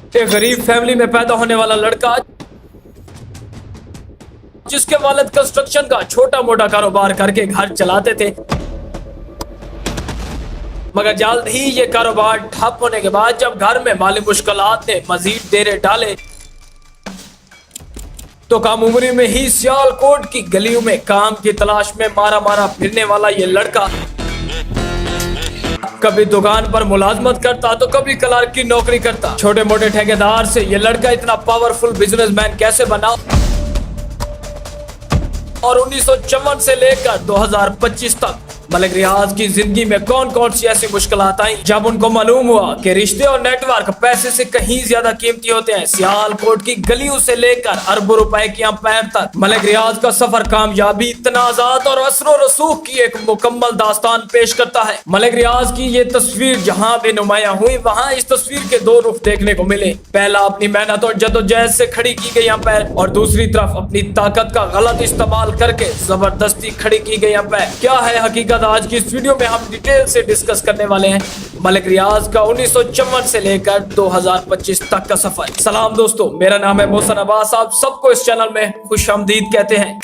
एक गरीब फैमिली में पैदा होने वाला लड़का जिसके वालिद कंस्ट्रक्शन का छोटा मोटा कारोबार करके घर चलाते थे, मगर जल्द ही ये कारोबार ठप होने के बाद जब घर में माली मुश्किलात ने मजीद डेरे डाले तो कम उम्री में ही सियालकोट की गलियों में काम की तलाश में मारा मारा फिरने वाला ये लड़का कभी दुकान पर मुलाजमत करता तो कभी क्लर्क की नौकरी करता। छोटे मोटे ठेकेदार से ये लड़का इतना पावरफुल बिजनेसमैन कैसे बना और 1954 से लेकर 2025 तक मलिक रियाज की जिंदगी में कौन कौन सी ऐसी मुश्किलात आई जब उनको मालूम हुआ कि रिश्ते और नेटवर्क पैसे से कहीं ज्यादा कीमती होते हैं। सियालकोट की गलियों से लेकर अरबों रुपए की अंपायर तक मलिक रियाज का सफर कामयाबी, तनाजात और असर और रसूख की एक मुकम्मल दास्तान पेश करता है। मलिक रियाज की ये तस्वीर जहाँ भी नुमाया हुई वहाँ इस तस्वीर के दो रुख देखने को मिले। पहला अपनी मेहनत और जदोजहद से खड़ी की गई अंपायर और दूसरी तरफ अपनी ताकत का गलत इस्तेमाल करके जबरदस्ती खड़ी की गई अंपायर। क्या है हकीकत, आज की इस वीडियो में हम डिटेल से डिस्कस करने वाले हैं मलिक रियाज का 1954 से लेकर 2025 तक का सफर। सलाम दोस्तों, मेरा नाम है मोहसन अब्बास, आप सबको इस चैनल में खुशामदीद कहते हैं।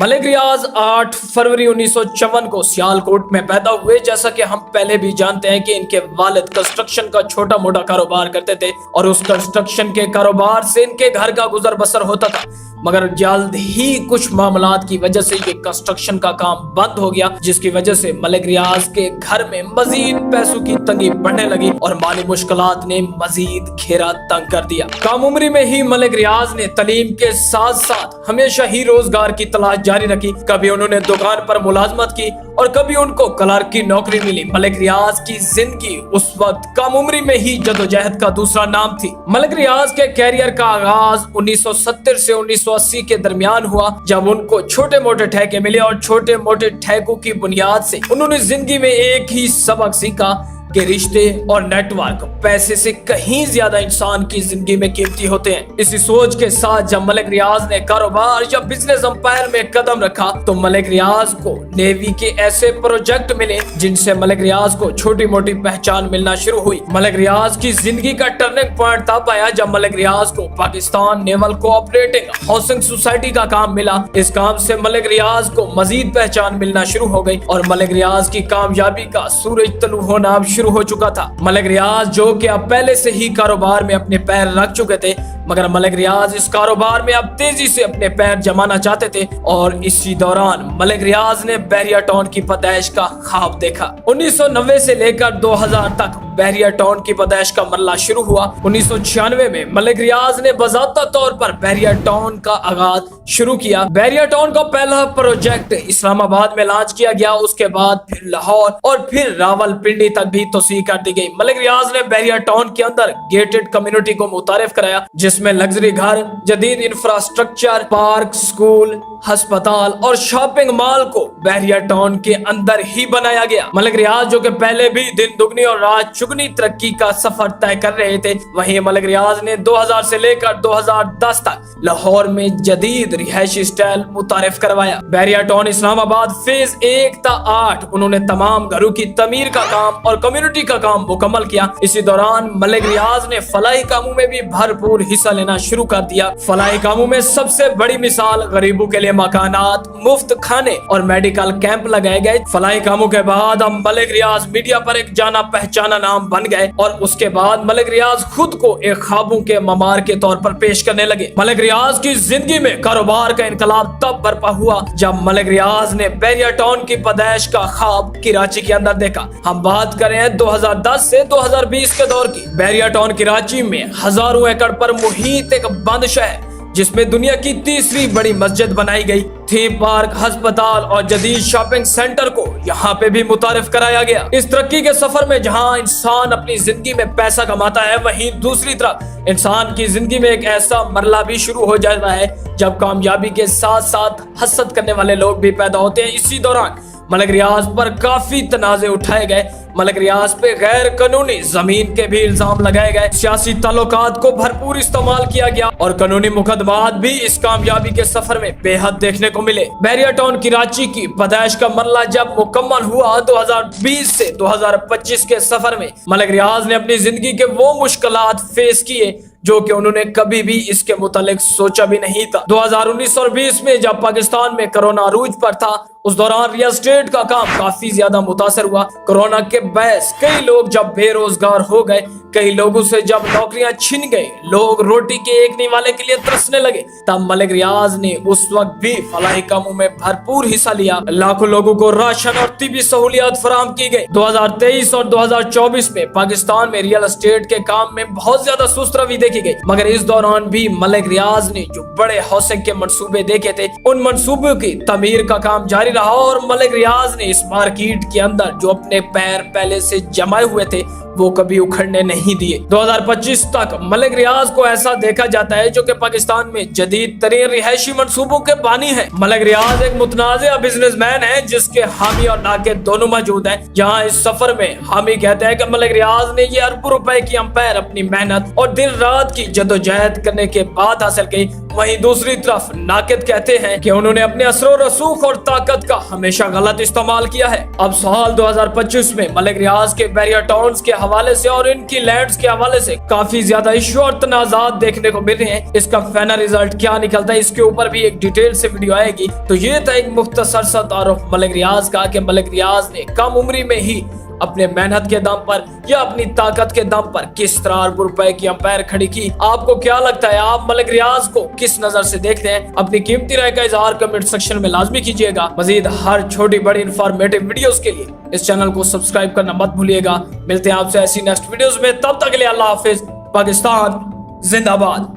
मलिक रियाज 8 फरवरी 1954 को सियालकोट में पैदा हुए। जैसा कि हम पहले भी जानते हैं कि इनके वालिद कंस्ट्रक्शन का छोटा मोटा कारोबार करते थे और उस कंस्ट्रक्शन के कारोबार से इनके घर का गुजर बसर होता था, मगर जल्द ही कुछ मामलात की वजह से ये कंस्ट्रक्शन का काम बंद हो गया, जिसकी वजह से मलिक रियाज के घर में मजीद पैसों की तंगी बढ़ने लगी और माली मुश्किलात ने मजीद घेरा तंग कर दिया। कम उम्री में ही मलिक रियाज ने तालीम के साथ साथ हमेशा ही रोजगार की तलाश जारी रखी। कभी उन्होंने दुकान पर मुलाजमत की और कभी उनको क्लर्क की नौकरी मिली। मलिक रियाज की जिंदगी उस वक्त कम उम्री में ही जदोजहद का दूसरा नाम थी। मलिक रियाज के कैरियर का आगाज 1970 से 1980 के दरमियान हुआ, जब उनको छोटे मोटे ठेके मिले और छोटे मोटे ठेकों की बुनियाद से उन्होंने जिंदगी में एक ही सबक सीखा कि रिश्ते और नेटवर्क पैसे से कहीं ज्यादा इंसान की जिंदगी में कीमती होते हैं। इसी सोच के साथ जब मलिक रियाज ने कारोबार या बिजनेस अंपायर में कदम रखा तो मलिक रियाज को नेवी के ऐसे प्रोजेक्ट मिले जिनसे मलिक रियाज को छोटी मोटी पहचान मिलना शुरू हुई। मलिक रियाज की जिंदगी का टर्निंग पॉइंट तब आया जब मलिक रियाज को Pakistan naval cooperative housing society का काम मिला। इस काम से मलिक रियाज को मजीद पहचान मिलना शुरू हो गई और मलिक रियाज की कामयाबी का सूरज तलू होना शुरू हो चुका था। मलिक रियाज जो कि अब पहले से ही कारोबार में अपने पैर रख चुके थे, मगर मलिक रियाज इस कारोबार में अब तेजी से अपने पैर जमाना चाहते थे और इसी दौरान मलिक रियाज ने बहरिया टाउन की पैदाइश का ख्वाब देखा। 1990 से लेकर 2000 तक बहरिया टाउन की पैदाइश का मरला शुरू हुआ। 1996 में मलिक रियाज ने बाज़ाब्ता तौर पर बहरिया टाउन का आगाज शुरू किया। बहरिया टाउन का पहला प्रोजेक्ट इस्लामाबाद में लॉन्च किया गया, उसके बाद फिर लाहौर और फिर रावलपिंडी तक भी तोसी कर दी गई। मलिक रियाज ने बहरिया टाउन के अंदर गेटेड कम्युनिटी को मुतारिफ कराया, जिसमें लग्जरी घर, जदीद इंफ्रास्ट्रक्चर, पार्क, स्कूल, अस्पताल और शॉपिंग मॉल को बहरिया टाउन के अंदर ही बनाया गया। मलिक रियाज जो कि पहले भी दिन दुगनी और रात चुगनी तरक्की का सफर तय कर रहे थे, वहीं मलिक रियाज ने 2000 से लेकर 2010 तक लाहौर में जदीद रिहायशी स्टाइल मुतारिफ करवाया। बहरिया टाउन इस्लामाबाद फेज 1 ता 8 उन्होंने तमाम घरों की तमीर का काम और कम्युनिटी का काम मुकम्मल किया। इसी दौरान मलिक रियाज ने फलाही कामों में भी भरपूर हिस्सा लेना शुरू कर दिया। फलाही कामों में सबसे बड़ी मिसाल गरीबों के लिए मकानात, मुफ्त खाने और मेडिकल कैंप लगाए गए। फलाही कामों के बाद अब मलिक रियाज मीडिया पर एक जाना पहचाना नाम बन गए और उसके बाद मलिक रियाज खुद को एक ख्वाबों के ममार के तौर पर पेश करने लगे। मलिक रियाज की जिंदगी में कारोबार का इनकलाब तब बर्पा हुआ जब मलिक रियाज ने बहरिया टाउन की पैदाइश का ख्वाब कराची के अंदर देखा। हम बात करें 2010 से 2020 के दौर की। बहरिया टाउन कराची में हजारों एकड़ पर मुहित एक बंद शहर जिसमें दुनिया की तीसरी बड़ी मस्जिद बनाई गई, थीम पार्क, अस्पताल और जदीद शॉपिंग सेंटर को यहाँ पे भी मुतारिफ कराया गया। इस तरक्की के सफर में जहाँ इंसान अपनी जिंदगी में पैसा कमाता है, वहीं दूसरी तरफ इंसान की जिंदगी में एक ऐसा मरला भी शुरू हो जाता है जब कामयाबी के साथ साथ हसद करने वाले लोग भी पैदा होते हैं। इसी दौरान मलिक रियाज पर काफी तनाजे उठाए गए। मलिक रियाज पे गैर कानूनी जमीन के भी इल्जाम लगाए गए, सियासी ताल्लुकात को भरपूर इस्तेमाल किया गया और कानूनी मुकदमात भी इस कामयाबी के सफर में बेहद देखने को मिले। बैरिया टाउन कराची की पैदाइश का मरला जब मुकम्मल हुआ 2020 से 2025 के सफर में मलिक रियाज ने अपनी जिंदगी के वो मुश्किलात फेस किए जो कि उन्होंने कभी भी इसके मुतालिक सोचा भी नहीं था। 2019 और 20 में जब पाकिस्तान में कोरोना अरूज पर था, उस दौरान रियल एस्टेट का काम काफी ज्यादा मुतासर हुआ। कोरोना के बहस कई लोग जब बेरोजगार हो गए, कई लोगों से जब नौकरियां छिन गई, लोग रोटी के एक निवाले के लिए तरसने लगे, तब मलिक रियाज ने उस वक्त भी फलाही कामों में भरपूर हिस्सा लिया। लाखों लोगों को राशन और तिबी सहूलियात फराहम की गई। 2023 और 2024 में पाकिस्तान में रियल एस्टेट के काम में बहुत ज्यादा सुस्त रवि देखी गई, मगर इस दौरान भी मलिक रियाज ने जो बड़े हौसले के मंसूबे देखे थे, उन मंसूबों की तमीर का काम जारी रहा और मलिक रियाज ने इस मार्केट के अंदर जो अपने पैर पहले से जमाए हुए थे वो कभी उखड़ने नहीं दिए। 2025 तक मलिक रियाज को ऐसा देखा जाता है जो कि पाकिस्तान में जदीद तरीन रिहायशी मंसूबों के बानी है। मलिक रियाज एक मुतनाज़िया बिजनेसमैन है जिसके हामी और नाकिद दोनों मौजूद हैं। जहां इस सफर में हामी कहते हैं कि मलिक रियाज ने ये अरबों रुपए की अंपायर अपनी मेहनत और दिन रात की जदोजहद करने के बाद हासिल की, वहीं दूसरी तरफ नाकिद कहते हैं कि उन्होंने अपने असरो रसूख और ताकत का हमेशा गलत इस्तेमाल किया है। अब साल 2025 में मलिक रियाज के बैरिया टाउन्स के हवाले से और इनकी लैंड्स के हवाले से काफी ज्यादा इश्यू और तनाजात देखने को मिल रहे हैं। इसका फाइनल रिजल्ट क्या निकलता है, इसके ऊपर भी एक डिटेल से वीडियो आएगी। तो ये था एक मुख्तसर सा तारुफ मलिक रियाज का कि मलिक रियाज ने कम उम्री में ही अपने मेहनत के दम पर या अपनी ताकत के दम पर किस तरह अरबों रुपए की अंपायर खड़ी की। आपको क्या लगता है, आप मलिक रियाज को किस नजर से देखते हैं? अपनी कीमती राय का इजहार कमेंट सेक्शन में लाजमी कीजिएगा। मजीद हर छोटी बड़ी इंफॉर्मेटिव वीडियोस के लिए इस चैनल को सब्सक्राइब करना मत भूलिएगा। मिलते हैं आपसे ऐसी नेक्स्ट वीडियोस में, तब तक के लिए अल्लाह हाफिज। पाकिस्तान जिंदाबाद।